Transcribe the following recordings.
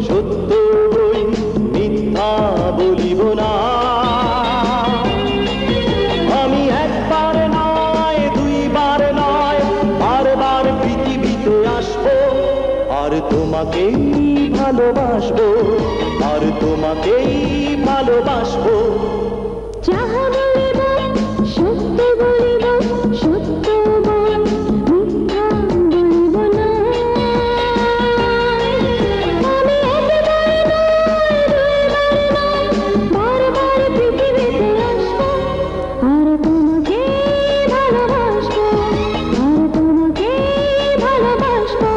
সত্য বই মিথ্যা বলিব না। আমি একবার নয় দুইবার নয় বারবার পৃথিবীতে আসবো, আর তোমাকেই ভালোবাসবো, আর তোমাকেই ভালোবাসবো। যাহা বলিব সত্য বলিব, সত্য বল মিথ্যা বলিব না। আমি একবার নয় দুইবার নয় বারবার পৃথিবীতে আসবো, আর তোমাকে ভালোবাসবো, আর তোমাকে ভালোবাসবো।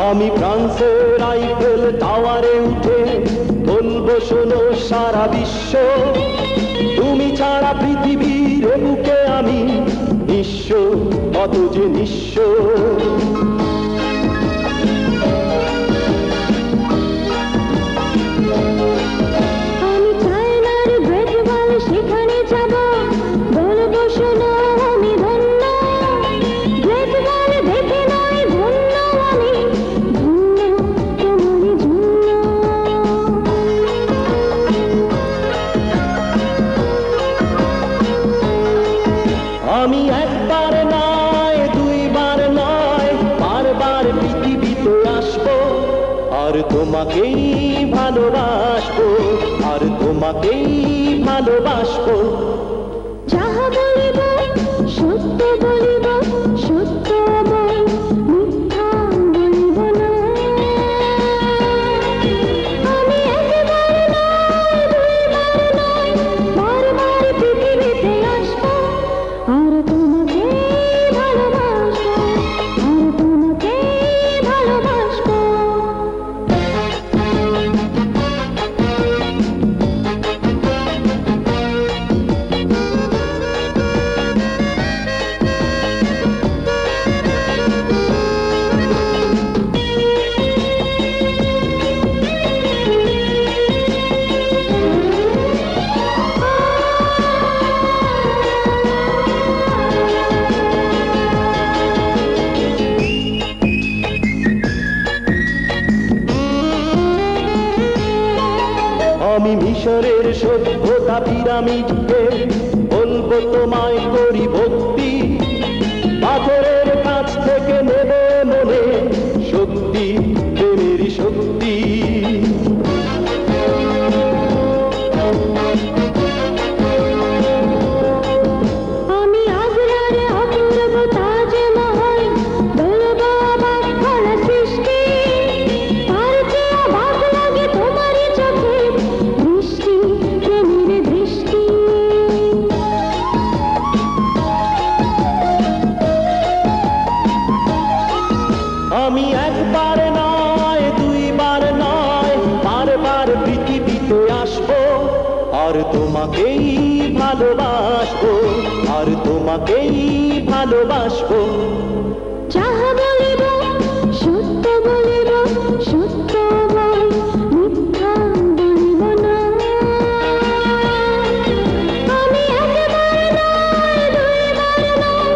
আমি ফ্রান্সের আইফেল টাওয়ারে উঠে বলবো শোনো সারা বিশ্ব, তুমি ছাড়া পৃথিবীর বুকে আমি নিঃস্ব, কত যে নিঃস্ব। আমি চায়নার গ্রেট ওয়াল সেখানে যাব, বলবো শোনো আমি ধন্য। গ্রেট ওয়াল দেখে নয় ধন্য আমি, ধন্য তোমারই জন্য। আমি একবার নয় দুইবার নয় বারবার পৃথিবীতে আসবো, আর তোমাকেই ভালোবাসবো, আর তোমাকেই ভালোবাসবো। যাহা বলিব সত্য বলিব, সত্য বল মিথ্যা বলিব না। আমি একবার নয় দুইবার নয় বারবার পৃথিবীতে আসবো, আর তোমাকে ভালোবাসবো, আর তোমাকে ভালোবাসবো। আমি মিশরের সভ্যতা পিরামিডকে বলবো তোমায় করি ভক্তি, পাথরের কাছ থেকে নেবে মনে শক্তি, প্রেমের শক্তি। আমি আগ্রার অপূর্ব তাজমহল বলবো অবাক করা সৃষ্টি, তার চেয়ে অবাক লাগে তোমারই চোখের দৃষ্টি, প্রেমের দৃষ্টি। আমি একবার নয় দুইবার নয় বারবার পৃথিবীতে আসবো, আর তোমাকেই ভালোবাসবো, আর তোমাকেই ভালোবাসবো। যাহা বলিব সত্য বলিব, সত্য বল মিথ্যা বলিব না। আমি একবার নয় দুইবার নয়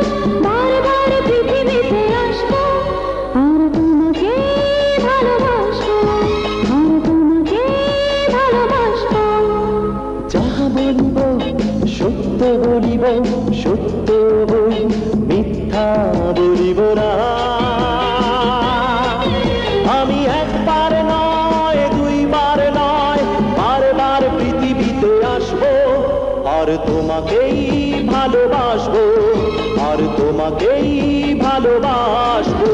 বারবার পৃথিবীতে আসবো, আর তোমাকে ভালোবাসবো, আর তোমাকে ভালোবাসবো। যাহা বলিব সত্য বলিব, সত্য বই মিথ্যা বলিব না। আমি একবার নয় দুইবার নয় বারবার পৃথিবীতে আসবো, আর তোমাকেই ভালোবাসবো, আর তোমাকেই ভালোবাসবো।